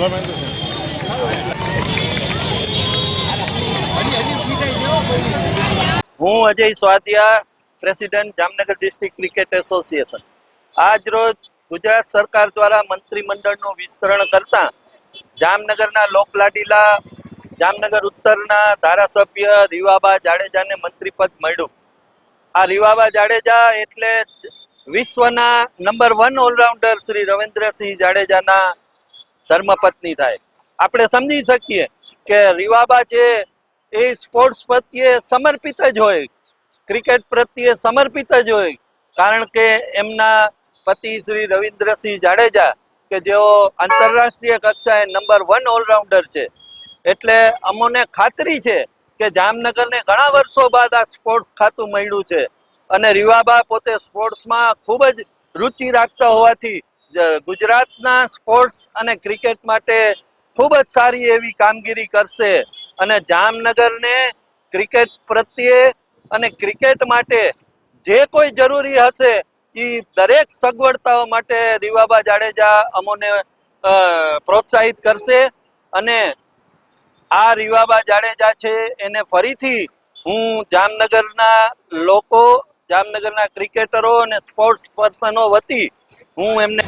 હું Ajay Swadiya, president Jamnagar district cricket association. આજ રોજ ગુજરાત સરકાર દ્વારા મંત્રીમંડળનું વિસ્તરણ કરતા જામનગરના લોકલાડીલા જામનગર ઉત્તરના ધારાસભ્ય રીવાબા જાડેજાને મંત્રીપદ મળ્યું. આ રીવાબા જાડેજા એટલે વિશ્વના નંબર 1 ઓલરાઉન્ડર શ્રી રવિન્દ્રસિંહ જાડેજાના ધર્મપત્ની થાય. આપણે સમજી શકીએ કે રીવાબા છે એ સ્પોર્ટ્સ પ્રત્યે સમર્પિત જ હોય, ક્રિકેટ પ્રત્યે સમર્પિત જ હોય, કારણ કે એમના પતિ શ્રી રવિન્દ્રસિંહ જાડેજા કે જેઓ આંતરરાષ્ટ્રીય કક્ષાએ નંબર 1 ઓલરાઉન્ડર છે. એટલે અમોને ખાતરી છે કે જામનગરને ઘણા વર્ષો બાદ આ સ્પોર્ટ્સ ખાતું મળ્યું છે અને રીવાબા પોતે સ્પોર્ટ્સમાં ખૂબ જ રુચિ રાખતા હોવાથી ગુજરાતના સ્પોર્ટ્સ અને ક્રિકેટ માટે ખૂબ જ સારી એવી કામગીરી કરશે અને જામનગરને ક્રિકેટ પ્રત્યે અને ક્રિકેટ માટે જે કોઈ જરૂરી હશે એ દરેક સગવડતાઓ માટે રીવાબા જાડેજા અમોને પ્રોત્સાહિત કરશે. અને આ રીવાબા જાડેજા છે એને ફરીથી હું જામનગરના લોકો, જામનગરના ક્રિકેટરો અને સ્પોર્ટ્સ પર્સનો વતી હું એમને